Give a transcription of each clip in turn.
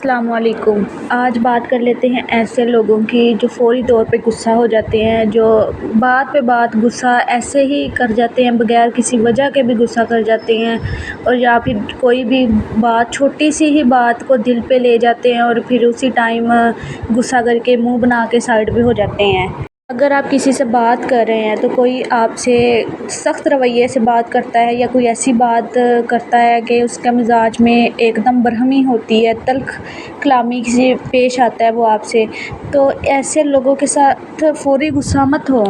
السلام علیکم۔ آج بات کر لیتے ہیں ایسے لوگوں کی جو فوری طور پہ غصہ ہو جاتے ہیں، جو بات پہ بات غصہ ایسے ہی کر جاتے ہیں، بغیر کسی وجہ کے بھی غصہ کر جاتے ہیں، اور یا پھر کوئی بھی بات چھوٹی سی ہی بات کو دل پہ لے جاتے ہیں اور پھر اسی ٹائم غصہ کر کے منہ بنا کے سائڈ پہ ہو جاتے ہیں۔ اگر آپ کسی سے بات کر رہے ہیں تو کوئی آپ سے سخت رویے سے بات کرتا ہے یا کوئی ایسی بات کرتا ہے کہ اس کا مزاج میں ایک دم برہمی ہوتی ہے، تلخ کلامی سے پیش آتا ہے وہ آپ سے، تو ایسے لوگوں کے ساتھ فوری غصہ مت ہو،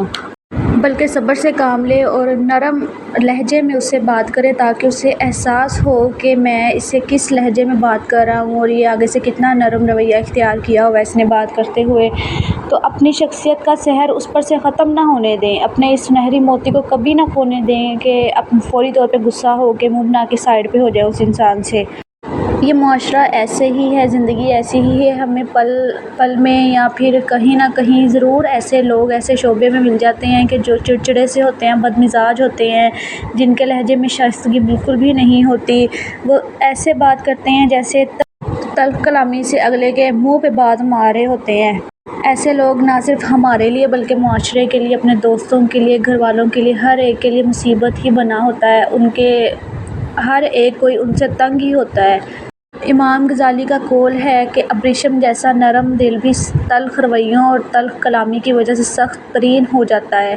بلکہ صبر سے کام لے اور نرم لہجے میں اس سے بات کرے تاکہ اسے احساس ہو کہ میں اس سے کس لہجے میں بات کر رہا ہوں اور یہ آگے سے کتنا نرم رویہ اختیار کیا ہوا اس نے بات کرتے ہوئے۔ تو اپنی شخصیت کا سحر اس پر سے ختم نہ ہونے دیں، اپنے اس سنہری موتی کو کبھی نہ کھونے دیں کہ فوری طور پہ غصہ ہو کے منہ بنا کے سائڈ پہ ہو جائے اس انسان سے۔ یہ معاشرہ ایسے ہی ہے، زندگی ایسی ہی ہے، ہمیں پل پل میں یا پھر کہیں نہ کہیں ضرور ایسے لوگ ایسے شعبے میں مل جاتے ہیں کہ جو چڑچڑے سے ہوتے ہیں، بد مزاج ہوتے ہیں، جن کے لہجے میں شائستگی بالکل بھی نہیں ہوتی، وہ ایسے بات کرتے ہیں جیسے تلخ کلامی سے اگلے کے منہ پہ بات مار رہے ہوتے ہیں۔ ایسے لوگ نہ صرف ہمارے لیے بلکہ معاشرے کے لیے، اپنے دوستوں کے لیے، گھر والوں کے لیے، ہر ایک کے لیے مصیبت ہی بنا ہوتا ہے، ان کے ہر ایک کوئی ان سے تنگ ہی ہوتا ہے۔ امام غزالی کا قول ہے کہ ابریشم جیسا نرم دل بھی تلخ رویوں اور تلخ کلامی کی وجہ سے سخت ترین ہو جاتا ہے۔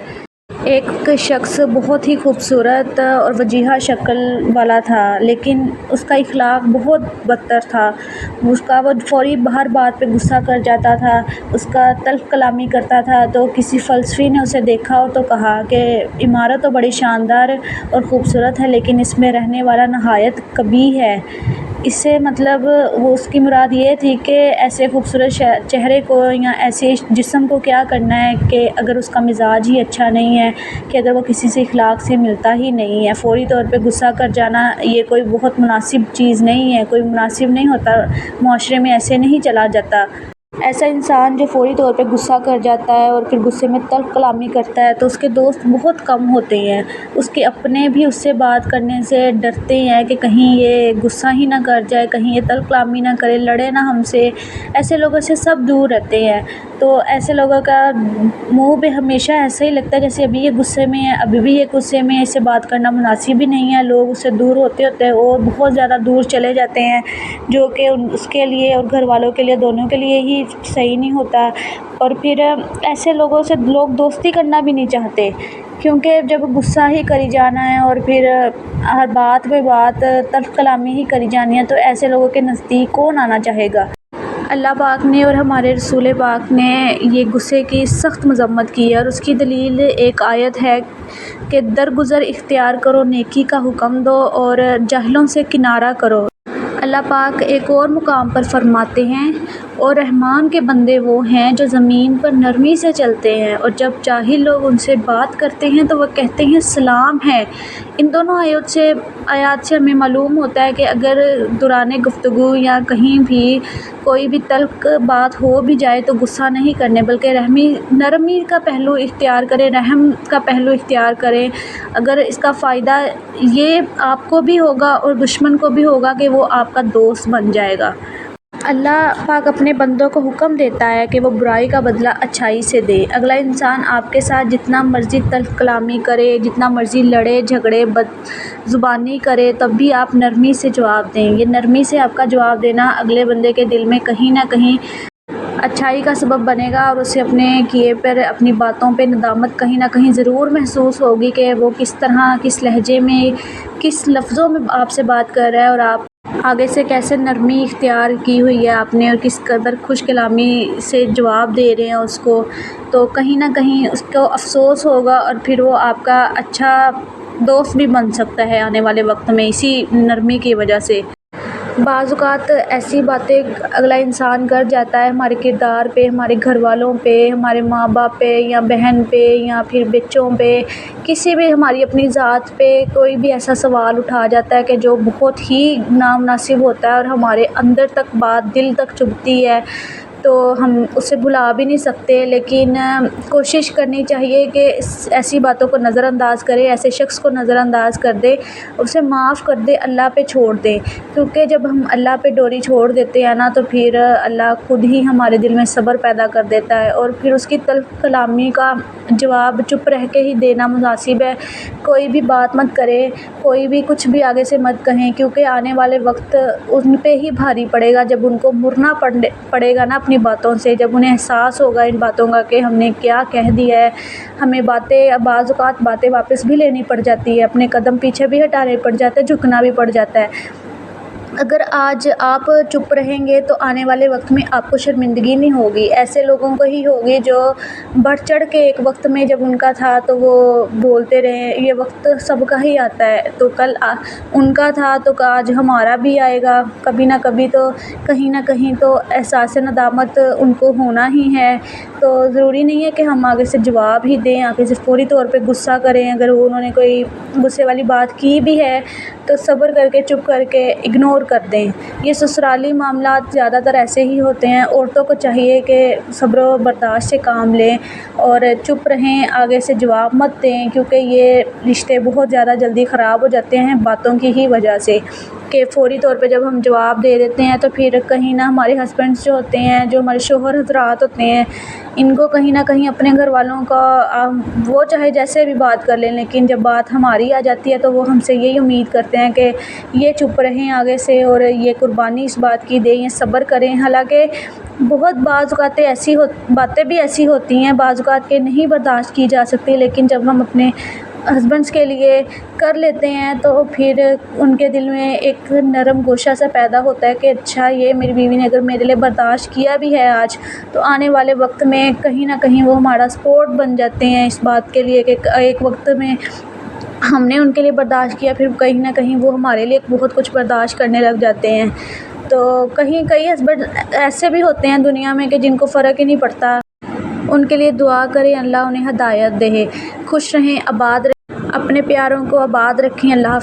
ایک شخص بہت ہی خوبصورت اور وجیحہ شکل والا تھا، لیکن اس کا اخلاق بہت بدتر تھا۔ وہ فوری ہر بات پہ غصہ کر جاتا تھا، اس کا تلخ کلامی کرتا تھا۔ تو کسی فلسفی نے اسے دیکھا تو کہا کہ عمارت تو بڑی شاندار اور خوبصورت ہے، لیکن اس میں رہنے والا نہایت قبیح ہے۔ اس سے مطلب وہ اس کی مراد یہ تھی کہ ایسے خوبصورت چہرے کو یا ایسے جسم کو کیا کرنا ہے کہ اگر اس کا مزاج ہی اچھا نہیں ہے، کہ اگر وہ کسی سے اخلاق سے ملتا ہی نہیں ہے، فوری طور پہ غصہ کر جانا یہ کوئی بہت مناسب چیز نہیں ہے، کوئی مناسب نہیں ہوتا، معاشرے میں ایسے نہیں چلا جاتا۔ ایسا انسان جو فوری طور پہ غصہ کر جاتا ہے اور پھر غصے میں تلخ کلامی کرتا ہے تو اس کے دوست بہت کم ہوتے ہیں، اس کے اپنے بھی اس سے بات کرنے سے ڈرتے ہیں کہ کہیں یہ غصہ ہی نہ کر جائے، کہیں یہ تلخ کلامی نہ کرے، لڑے نہ ہم سے۔ ایسے لوگوں سے سب دور رہتے ہیں۔ تو ایسے لوگوں کا منہ پہ ہمیشہ ایسا ہی لگتا ہے جیسے ابھی یہ غصے میں ہے، ابھی بھی یہ غصے میں ہے، اس سے بات کرنا مناسب ہی نہیں ہے۔ لوگ اس سے دور ہوتے اور بہت زیادہ دور چلے جاتے ہیں، جو کہ اس کے لیے اور گھر والوں کے لیے دونوں کے لیے ہی صحیح نہیں ہوتا۔ اور پھر ایسے لوگوں سے لوگ دوستی کرنا بھی نہیں چاہتے، کیونکہ جب غصہ ہی کری جانا ہے اور پھر ہر بات پہ بات تلخ کلامی ہی کری جانی ہے تو ایسے لوگوں کے نزدیک کون آنا چاہے گا۔ اللہ پاک نے اور ہمارے رسول پاک نے یہ غصے کی سخت مذمت کی ہے، اور اس کی دلیل ایک آیت ہے کہ درگزر اختیار کرو، نیکی کا حکم دو اور جاہلوں سے کنارہ کرو۔ اللہ پاک ایک اور مقام پر فرماتے ہیں، اور رحمان کے بندے وہ ہیں جو زمین پر نرمی سے چلتے ہیں، اور جب جاہل لوگ ان سے بات کرتے ہیں تو وہ کہتے ہیں سلام ہے۔ ان دونوں آیات سے ہمیں معلوم ہوتا ہے کہ اگر دوران گفتگو یا کہیں بھی کوئی بھی تلخ بات ہو بھی جائے تو غصہ نہیں کرنے، بلکہ نرمی کا پہلو اختیار کریں، رحم کا پہلو اختیار کریں۔ اگر اس کا فائدہ یہ آپ کو بھی ہوگا اور دشمن کو بھی ہوگا کہ وہ آپ کا دوست بن جائے گا۔ اللہ پاک اپنے بندوں کو حکم دیتا ہے کہ وہ برائی کا بدلہ اچھائی سے دے۔ اگلا انسان آپ کے ساتھ جتنا مرضی تلخ کلامی کرے، جتنا مرضی لڑے جھگڑے بد زبانی کرے، تب بھی آپ نرمی سے جواب دیں۔ یہ نرمی سے آپ کا جواب دینا اگلے بندے کے دل میں کہیں نہ کہیں اچھائی کا سبب بنے گا، اور اسے اپنے کیے پر، اپنی باتوں پہ ندامت کہیں نہ کہیں ضرور محسوس ہوگی کہ وہ کس طرح، کس لہجے میں، کس لفظوں میں آپ سے بات کر رہا ہے، اور آپ آگے سے کیسے نرمی اختیار کی ہوئی ہے آپ نے، اور کس قدر خوش کلامی سے جواب دے رہے ہیں اس کو۔ تو کہیں نہ کہیں اس کو افسوس ہوگا، اور پھر وہ آپ کا اچھا دوست بھی بن سکتا ہے آنے والے وقت میں اسی نرمی کی وجہ سے۔ بعض اوقات ایسی باتیں اگلا انسان کر جاتا ہے ہمارے کردار پہ، ہمارے گھر والوں پہ، ہمارے ماں باپ پہ یا بہن پہ یا پھر بچوں پہ، کسی بھی ہماری اپنی ذات پہ کوئی بھی ایسا سوال اٹھا جاتا ہے کہ جو بہت ہی نامناسب ہوتا ہے اور ہمارے اندر تک بات دل تک چبھتی ہے۔ تو ہم اسے بھلا بھی نہیں سکتے، لیکن کوشش کرنی چاہیے کہ ایسی باتوں کو نظر انداز کرے، ایسے شخص کو نظر انداز کر دے، اسے معاف کر دے، اللہ پہ چھوڑ دے، کیونکہ جب ہم اللہ پہ ڈوری چھوڑ دیتے ہیں نا تو پھر اللہ خود ہی ہمارے دل میں صبر پیدا کر دیتا ہے، اور پھر اس کی تلخ کلامی کا جواب چپ رہ کے ہی دینا مناسب ہے۔ کوئی بھی بات مت کرے، کوئی بھی کچھ بھی آگے سے مت کہیں، کیونکہ آنے والے وقت ان پہ ہی بھاری پڑے گا جب ان کو مرنا پڑے گا نا اپنی باتوں سے، جب انہیں احساس ہوگا ان باتوں کا کہ ہم نے کیا کہہ دیا ہے۔ ہمیں بعض اوقات باتیں واپس بھی لینی پڑ جاتی ہے، اپنے قدم پیچھے بھی ہٹانے پڑ جاتے ہیں، جھکنا بھی پڑ جاتا ہے۔ اگر آج آپ چپ رہیں گے تو آنے والے وقت میں آپ کو شرمندگی نہیں ہوگی، ایسے لوگوں کو ہی ہوگی جو بڑھ چڑھ کے ایک وقت میں جب ان کا تھا تو وہ بولتے رہے۔ یہ وقت سب کا ہی آتا ہے، تو کل ان کا تھا تو آج ہمارا بھی آئے گا، کبھی نہ کبھی تو کہیں نہ کہیں تو احساس ندامت ان کو ہونا ہی ہے۔ تو ضروری نہیں ہے کہ ہم آگے سے جواب ہی دیں، آگے سے فوری طور پہ غصہ کریں۔ اگر انہوں نے کوئی غصے والی بات کی بھی ہے تو صبر کر کے، چپ کر کے اگنور کر دیں۔ یہ سسرالی معاملات زیادہ تر ایسے ہی ہوتے ہیں۔ عورتوں کو چاہیے کہ صبر و برداشت سے کام لیں اور چپ رہیں، آگے سے جواب مت دیں، کیونکہ یہ رشتے بہت زیادہ جلدی خراب ہو جاتے ہیں باتوں کی ہی وجہ سے، کہ فوری طور پہ جب ہم جواب دے دیتے ہیں تو پھر کہیں نہ ہمارے ہسبینڈس جو ہوتے ہیں، جو ہمارے شوہر حضرات ہوتے ہیں، ان کو کہیں نہ کہیں اپنے گھر والوں کا وہ چاہے جیسے بھی بات کر لیں، لیکن جب بات ہماری آ جاتی ہے تو وہ ہم سے یہی امید کرتے ہیں کہ یہ چپ رہیں آگے سے اور یہ قربانی اس بات کی دیں، یہ صبر کریں۔ حالانکہ بہت بعض اوقات باتیں بھی ایسی ہوتی ہیں، بعض اوقات کے نہیں برداشت کی جا سکتی، لیکن جب ہم اپنے ہسبینڈس کے لیے کر لیتے ہیں تو پھر ان کے دل میں ایک نرم گوشہ سا پیدا ہوتا ہے کہ اچھا، یہ میری بیوی نے اگر میرے لیے برداشت کیا بھی ہے آج، تو آنے والے وقت میں کہیں نہ کہیں وہ ہمارا سپورٹ بن جاتے ہیں اس بات کے لیے کہ ایک وقت میں ہم نے ان کے لیے برداشت کیا، پھر کہیں نہ کہیں وہ ہمارے لیے بہت کچھ برداشت کرنے لگ جاتے ہیں۔ تو کئی ہسبینڈ ایسے بھی ہوتے ہیں دنیا میں کہ جن کو فرق ہی نہیں پڑتا۔ ان کے لیے دعا کریں، اللہ انہیں ہدایت دے۔ خوش رہیں، آباد رہیں، اپنے پیاروں کو آباد رکھیں۔ اللہ حافظ۔